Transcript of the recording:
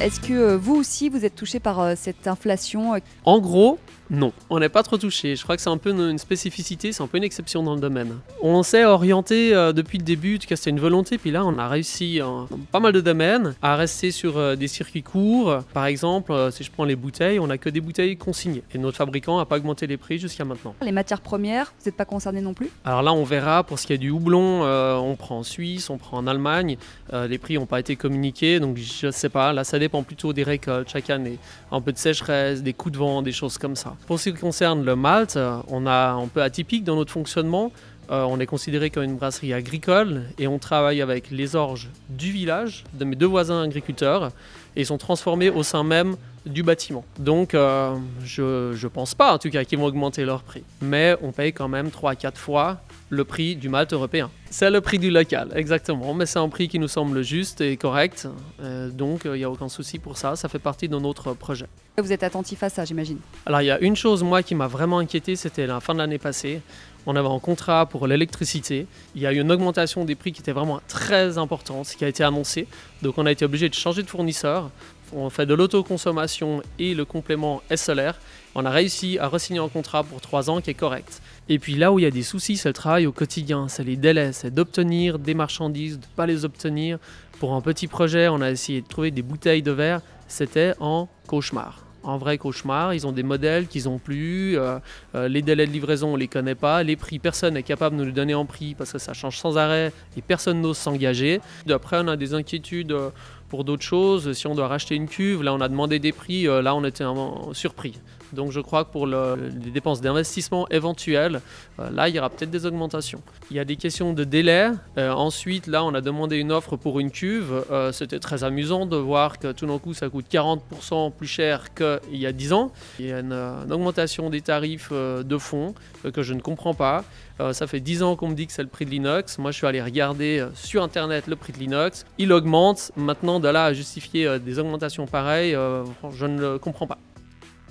Est-ce que vous aussi, vous êtes touché par cette inflation? En gros, non, on n'est pas trop touché. Je crois que c'est un peu une spécificité, c'est un peu une exception dans le domaine. On s'est orienté depuis le début, en tout cas c'était une volonté, puis là on a réussi dans pas mal de domaines à rester sur des circuits courts. Par exemple, si je prends les bouteilles, on n'a que des bouteilles consignées. Et notre fabricant n'a pas augmenté les prix jusqu'à maintenant. Les matières premières, vous n'êtes pas concerné non plus? Alors là on verra, pour ce qui est du houblon, on prend en Suisse, on prend en Allemagne. Les prix n'ont pas été communiqués, donc je ne sais pas. Là ça dépend plutôt des récoltes chaque année. Un peu de sécheresse, des coups de vent, des choses comme ça. Pour ce qui concerne le malt, on a un peu atypique dans notre fonctionnement. On est considéré comme une brasserie agricole et on travaille avec les orges du village, de mes deux voisins agriculteurs, et ils sont transformés au sein même du bâtiment. Donc je pense pas en tout cas qu'ils vont augmenter leur prix. Mais on paye quand même 3 à 4 fois le prix du malt européen. C'est le prix du local, exactement, mais c'est un prix qui nous semble juste et correct. Donc il n'y a aucun souci pour ça, ça fait partie de notre projet. Vous êtes attentif à ça, j'imagine. Alors il y a une chose moi qui m'a vraiment inquiété, c'était la fin de l'année passée. On avait un contrat pour l'électricité. Il y a eu une augmentation des prix qui était vraiment très importante, qui a été annoncée. Donc on a été obligé de changer de fournisseur. On fait de l'autoconsommation et le complément est solaire. On a réussi à re-signer un contrat pour 3 ans qui est correct. Et puis là où il y a des soucis, c'est le travail au quotidien, c'est les délais, c'est d'obtenir des marchandises, de ne pas les obtenir. Pour un petit projet, on a essayé de trouver des bouteilles de verre, c'était un cauchemar. Un vrai cauchemar, ils ont des modèles qu'ils n'ont plus, les délais de livraison on ne les connaît pas, les prix, personne n'est capable de nous donner un prix parce que ça change sans arrêt et personne n'ose s'engager. Après on a des inquiétudes pour d'autres choses, si on doit racheter une cuve, là on a demandé des prix, là on était surpris. Donc je crois que pour les dépenses d'investissement éventuelles, là il y aura peut-être des augmentations. Il y a des questions de délai. Ensuite, là on a demandé une offre pour une cuve. C'était très amusant de voir que tout d'un coup ça coûte 40% plus cher qu'il y a 10 ans. Il y a une augmentation des tarifs de fond que je ne comprends pas. Ça fait 10 ans qu'on me dit que c'est le prix de l'inox. Moi je suis allé regarder sur internet le prix de l'inox. Il augmente. Maintenant de là à justifier des augmentations pareilles, je ne le comprends pas.